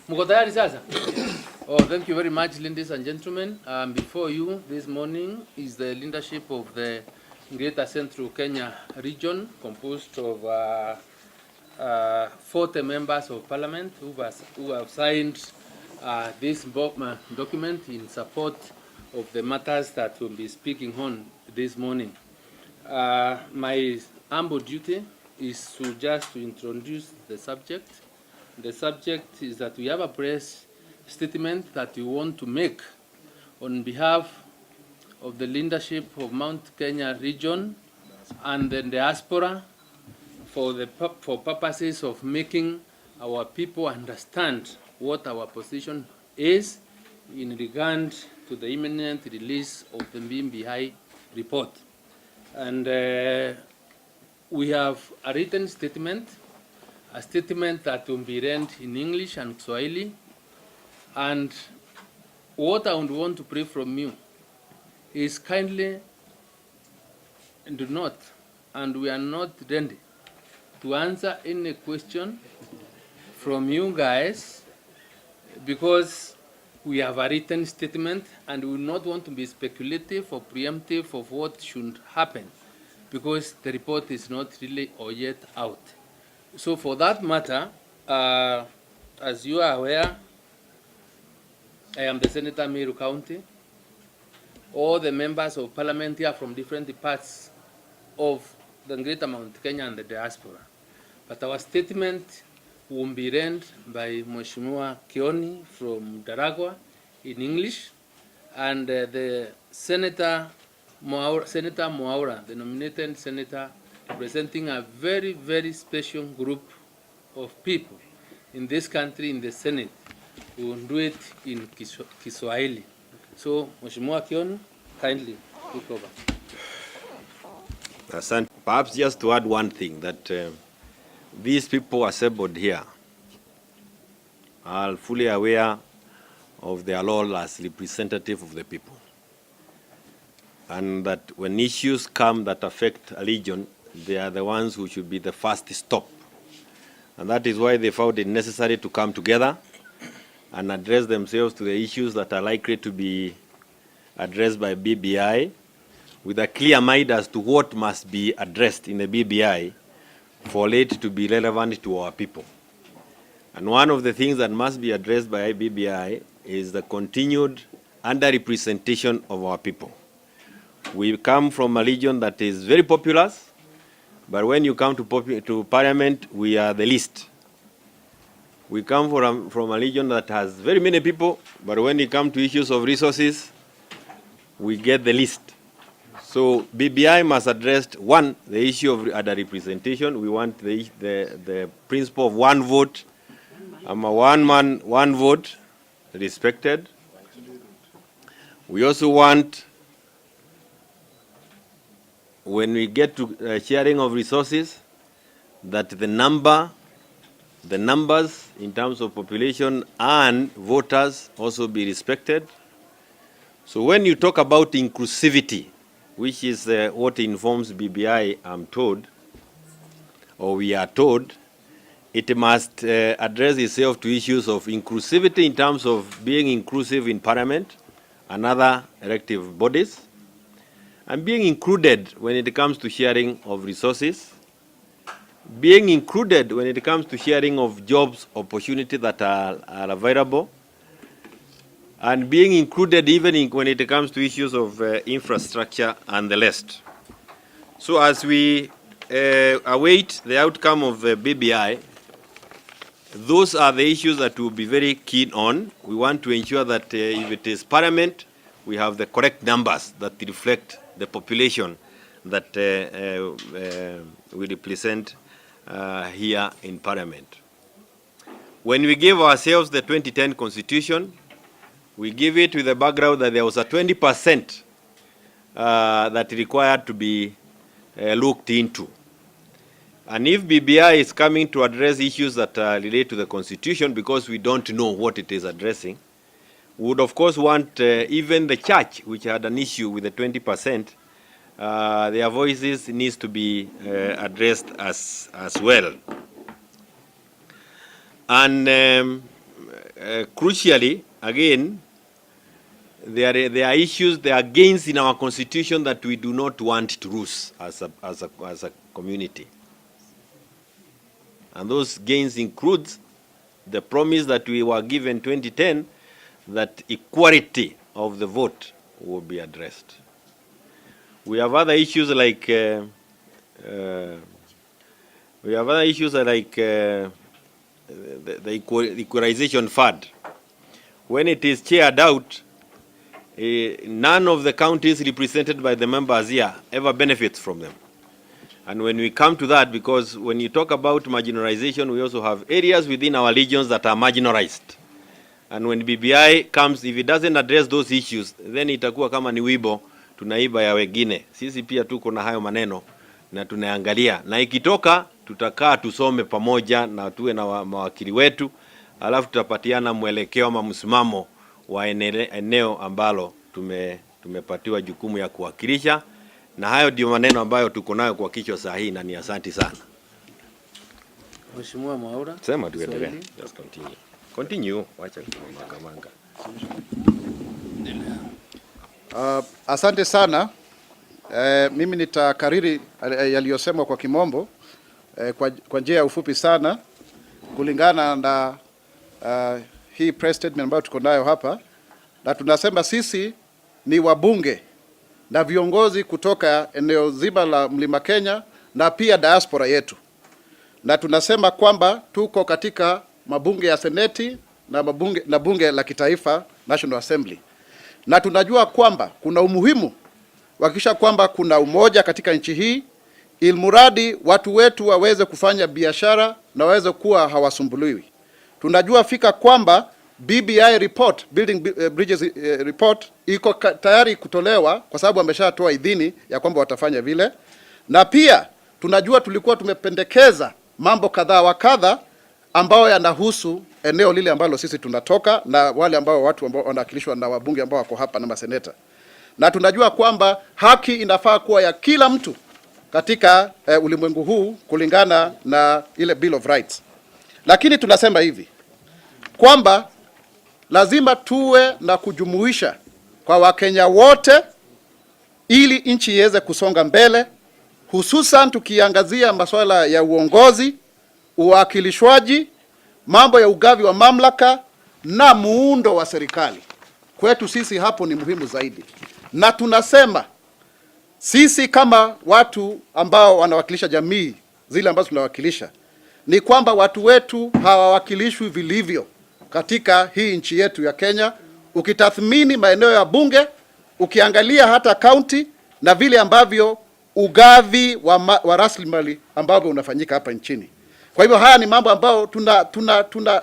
Mko tayari sasa? Oh, thank you very much, ladies and gentlemen. Before you this morning is the leadership of the Greater Central Kenya region, composed of 40 members of parliament who have signed this document in support of the matters that we'll be speaking on this morning. My humble duty is to introduce the subject. The subject is that we have a press statement that we want to make on behalf of the leadership of Mount Kenya region and the diaspora for purposes of making our people understand what our position is in regard to the imminent release of the BMBI report. And we have a written statement, a statement that will be read in English and Swahili. And what I would want to pray from you is kindly do not, and we are not ready to answer any question from you guys, because we have a written statement and we will not want to be speculative or preemptive of what should happen, because the report is not really or yet out. So for that matter, as you are aware, I am the Senator Meru County. All the members of parliament here from different parts of the Greater Mount Kenya and the diaspora. But our statement will be read by Mheshimiwa Kioni from Daragwa in English, and the Senator Mwaura, the nominated senator, representing a very, very special group of people in this country, in the Senate, we will do it in Kiswahili. So, Mheshimiwa Kioni, kindly take over. Perhaps just to add one thing, that these people assembled here are fully aware of their role as representative of the people, and that when issues come that affect a region, they are the ones who should be the first stop. And that is why they found it necessary to come together and address themselves to the issues that are likely to be addressed by BBI, with a clear mind as to what must be addressed in the BBI for it to be relevant to our people. And one of the things that must be addressed by BBI is the continued underrepresentation of our people. We come from a region that is very populous, but when you come to parliament, we are the least. We come from a region that has very many people, but when it comes to issues of resources, we get the least. So BBI must address, one, the issue of underrepresentation. We want the principle of one vote, one man, one vote respected. We also want, when we get to sharing of resources, that the numbers in terms of population and voters also be respected. So when you talk about inclusivity, which is what informs BBI, I'm told, or we are told, it must address itself to issues of inclusivity in terms of being inclusive in parliament and other elective bodies, and being included when it comes to sharing of resources, being included when it comes to sharing of jobs opportunity that are available, and being included even when it comes to issues of infrastructure and the rest. So as we await the outcome of the BBI, those are the issues that we'll be very keen on. We want to ensure that if it is parliament, we have the correct numbers that reflect the population that we represent here in parliament. When we gave ourselves the 2010 constitution, we give it with the background that there was a 20% that required to be looked into. And if BBI is coming to address issues that relate to the constitution, because we don't know what it is addressing, we would of course want even the church, which had an issue with the 20%, their voices needs to be addressed as well. And crucially, again, there are issues, there are gains in our constitution that we do not want to lose as a community. And those gains include the promise that we were given 2010 that equality of the vote will be addressed. We have other issues like the equalization fund. When it is chaired out, none of the counties represented by the members here ever benefits from them. And when we come to that, because when you talk about marginalization, we also have areas within our regions that are marginalized. And when BBI comes, if it doesn't address those issues, then itakuwa kama ni wibo tunaiba ya wengine. Sisi pia tuko na hayo maneno na tunaangalia. Na ikitoka tutakaa tusome pamoja na tuwe na mawakili wetu, alafu tutapatiana mwelekeo ama msimamo wa eneo ambalo tumepatiwa jukumu ya kuwakilisha. Na hayo ndio maneno ambayo tuko nayo kwa kichwa saa hii, na ni asante sana. Mheshimiwa Mwaura. Sema tuendelee. Just continue. Continue. Wacha kumanga. Asante sana. Mimi nitakariri yaliyosemwa kwa kimombo kwa njia ya ufupi sana kulingana na hii press statement ambayo tuko nayo hapa, na tunasema sisi ni wabunge na viongozi kutoka eneo zima la Mlima Kenya na pia diaspora yetu, na tunasema kwamba tuko katika mabunge ya seneti na bunge la kitaifa National Assembly, na tunajua kwamba kuna umuhimu kuhakikisha kwamba kuna umoja katika nchi hii, ilmuradi watu wetu waweze kufanya biashara na waweze kuwa hawasumbuliwi. Tunajua fika kwamba BBI report, Building Bridges report, iko tayari kutolewa kwa sababu ameshatoa idhini ya kwamba watafanya vile. Na pia tunajua tulikuwa tumependekeza mambo kadhaa wa kadha ambao yanahusu eneo lile ambalo sisi tunatoka na wale ambao watu ambao wanawakilishwa na wabunge ambao wako hapa na maseneta. Na tunajua kwamba haki inafaa kuwa ya kila mtu katika ulimwengu huu kulingana na ile Bill of Rights. Lakini tunasema hivi kwamba lazima tuwe na kujumuisha kwa Wakenya wote ili nchi iweze kusonga mbele, hususan tukiangazia masuala ya uongozi, uwakilishwaji, mambo ya ugavi wa mamlaka na muundo wa serikali. Kwetu sisi hapo ni muhimu zaidi. Na tunasema sisi kama watu ambao wanawakilisha jamii zile ambazo tunawakilisha, ni kwamba watu wetu hawawakilishwi vilivyo katika hii nchi yetu ya Kenya. Ukitathmini maeneo ya bunge, ukiangalia hata county na vile ambavyo ugavi wa rasilimali ambavyo unafanyika hapa nchini. Kwa hivyo haya ni mambo ambayo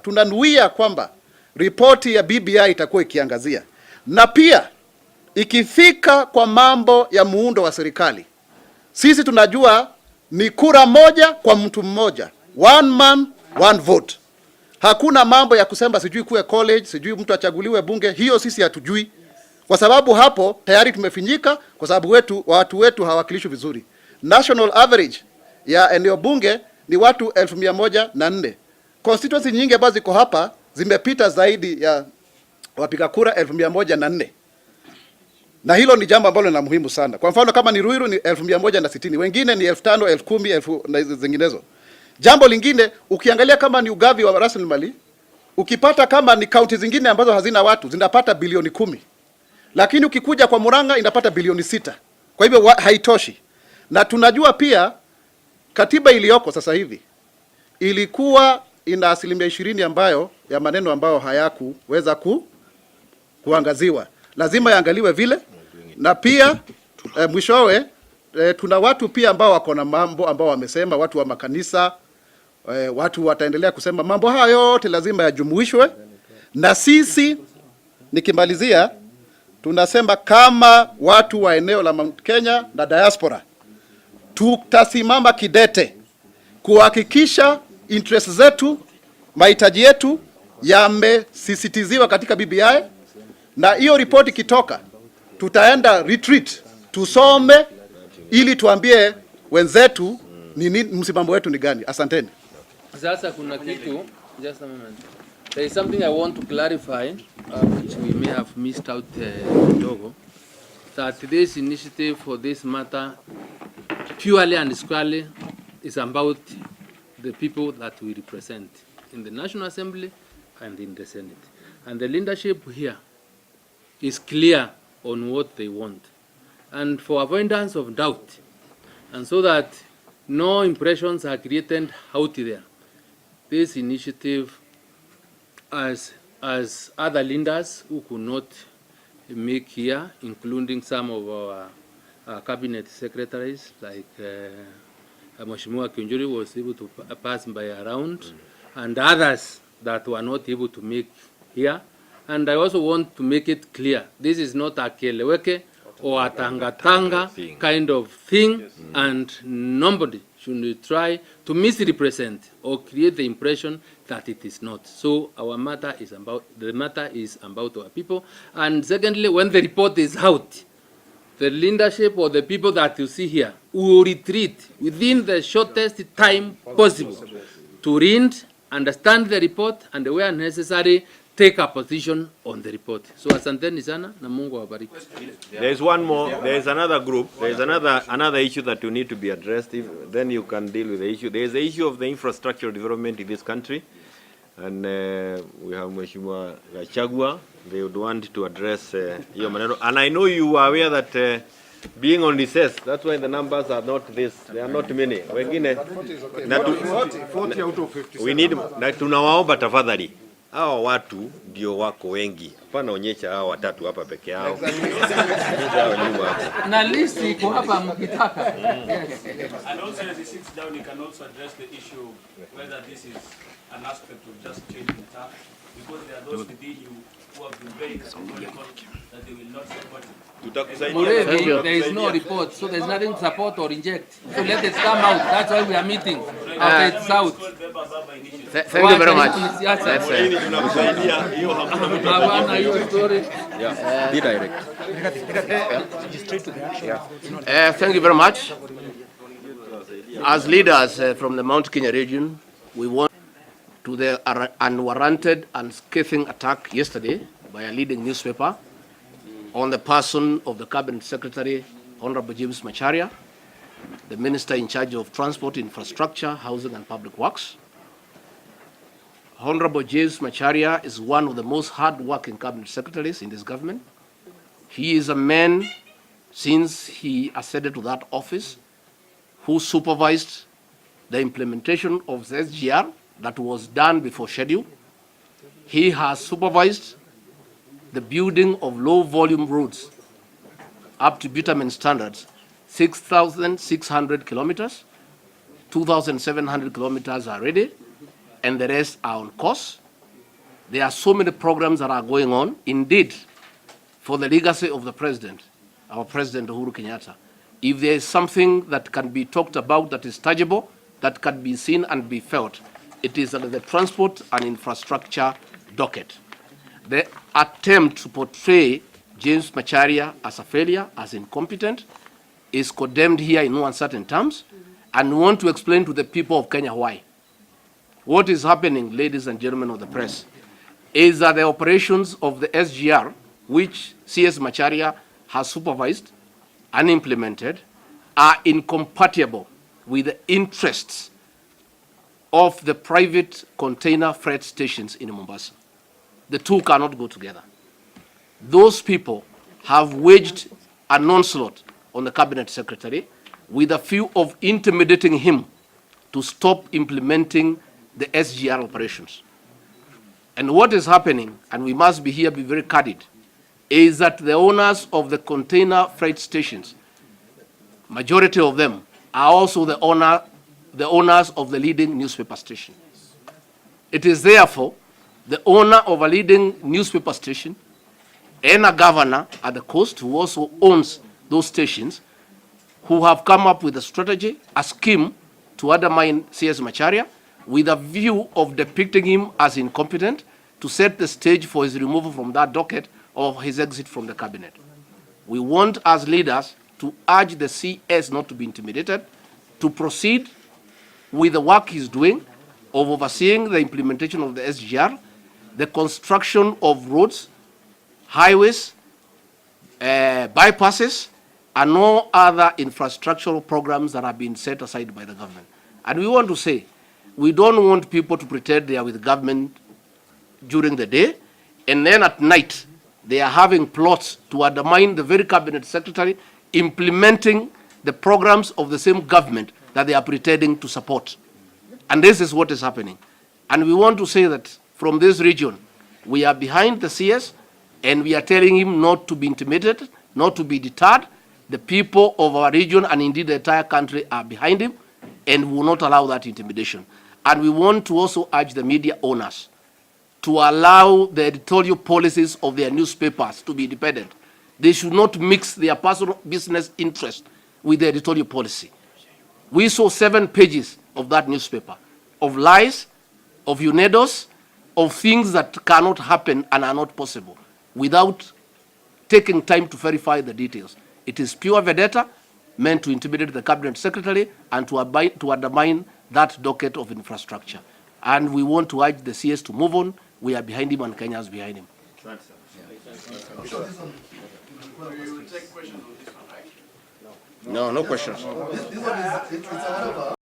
tunanuia kwamba ripoti ya BBI itakuwa ikiangazia. Na pia ikifika kwa mambo ya muundo wa serikali, sisi tunajua ni kura moja kwa mtu mmoja, one man one vote. Hakuna mambo ya kusema sijui kuwe college, sijui mtu achaguliwe bunge. Hiyo sisi hatujui, kwa sababu hapo tayari tumefinyika, kwa sababu watu wetu hawakilishwi vizuri. National average ya eneo bunge ni watu 1104. Constituency nyingi ambazo ziko hapa zimepita zaidi ya wapiga kura 1104. Na hilo ni jambo ambalo ni muhimu sana. Kwa mfano kama ni Ruiru ni 1160, wengine ni 5000, 10000 na zinginezo. Jambo lingine, ukiangalia kama ni ugavi wa rasilimali, ukipata kama ni kaunti zingine ambazo hazina watu zinapata bilioni 10. Lakini ukikuja kwa Murang'a inapata bilioni 6. Kwa hivyo haitoshi. Na tunajua pia katiba iliyoko sasa hivi ilikuwa ina 20% ambayo ya maneno ambayo hayakuweza kuangaziwa. Lazima yaangaliwe vile. Na pia mwishowe tuna watu pia ambao wako na mambo ambao wamesema, watu wa makanisa, watu wataendelea kusema mambo haya yote lazima yajumuishwe. Na sisi nikimalizia, tunasema kama watu wa eneo la Mount Kenya na diaspora, tutasimama kidete kuhakikisha interest zetu, mahitaji yetu yamesisitiziwa katika BBI. Na hiyo ripoti kitoka, tutaenda retreat tusome ili tuambie wenzetu nini msimamo wetu ni gani. Asanteni. Sasa kuna kitu Just a moment. There is something I want to clarify, which we may have missed out Togo, that this initiative for this matter purely and squarely is about the people that we represent in the National Assembly and in the Senate. And the leadership here is clear on what they want. And for avoidance of doubt, and so that no impressions are created out there, this initiative, as other leaders who could not make here, including some of our cabinet secretaries, like Mheshimiwa Kinjuri was able to pass by around, and others that were not able to make here. And I also want to make it clear, this is not a keleweke or a tanga-tanga kind of thing, and nobody should try to misrepresent or create the impression that it is not. So our matter is about, the matter is about our people. And secondly, when the report is out, the leadership or the people that you see here will retreat within the shortest time possible to read, understand the report, and where necessary, take a position on the report. So asanteni sana na Mungu awabariki. There is one more, there is another group, there is another issue that you need to be addressed, then you can deal with the issue. There is the issue of the infrastructural development in this country, and we have Mheshimiwa Gachagua. They would want to address hiyo maneno. And I know you are aware that being on recess, that's why the numbers are not this, they are not many. Wengine, 40 out of 50. We need, na tunawaomba tafadhali, hao watu ndio wako wengi. Hapana onyesha hao watatu hapa peke yao. Na list iko hapa mkitaka. And also as he sits down, he can also address the issue whether this is an aspect of just changing the tax, because there are those within you who have been very categorical that they will not support it. There is no report, so there's nothing to support or reject. So let it come out. That's why we are meeting. After it's out. Thank you very much. Thank you very much. As leaders from the Mount Kenya region, we want to the unwarranted and scathing attack yesterday by a leading newspaper on the person of the Cabinet Secretary, Honorable James Macharia, the Minister in charge of Transport, Infrastructure, Housing and Public Works. Honorable James Macharia is one of the most hard-working Cabinet Secretaries in this government. He is a man, since he acceded to that office, who supervised the implementation of the SGR that was done before schedule. He has supervised the building of low-volume roads up to bitumen standards, 6,600 kilometers, 2,700 kilometers are ready, and the rest are on course. There are so many programs that are going on. Indeed, for the legacy of the president, our President Uhuru Kenyatta, if there is something that can be talked about that is tangible, that can be seen and be felt, it is the transport and infrastructure docket. The attempt to portray James Macharia as a failure, as incompetent, is condemned here in no uncertain terms, and we want to explain to the people of Kenya why. What is happening, ladies and gentlemen of the press, is that the operations of the SGR, which CS Macharia has supervised and implemented, are incompatible with the interests of the private container freight stations in Mombasa. The two cannot go together. Those people have waged an onslaught on the Cabinet Secretary with a view of intimidating him to stop implementing the SGR operations. And what is happening, and we must be very candid, is that the owners of the container freight stations, majority of them, are also the owners of the leading newspaper station. It is therefore the owner of a leading newspaper station and a governor at the coast who also owns those stations who have come up with a strategy, a scheme to undermine CS Macharia with a view of depicting him as incompetent to set the stage for his removal from that docket or his exit from the cabinet. We want as leaders to urge the CS not to be intimidated, to proceed with the work he's doing, of overseeing the implementation of the SGR, the construction of roads, highways, bypasses, and no other infrastructural programs that have been set aside by the government. And we want to say, we don't want people to pretend they are with government during the day, and then at night, they are having plots to undermine the very cabinet secretary implementing the programs of the same government that they are pretending to support. And this is what is happening. And we want to say that from this region, we are behind the CS, and we are telling him not to be intimidated, not to be deterred. The people of our region and indeed the entire country are behind him, and will not allow that intimidation. And we want to also urge the media owners to allow the editorial policies of their newspapers to be independent. They should not mix their personal business interest with the editorial policy. We saw 7 pages of that newspaper, of lies, of UNEDOs, of things that cannot happen and are not possible, without taking time to verify the details. It is pure vendetta meant to intimidate the cabinet secretary and to undermine that docket of infrastructure. And we want to urge the CS to move on. We are behind him and Kenya is behind him. No questions.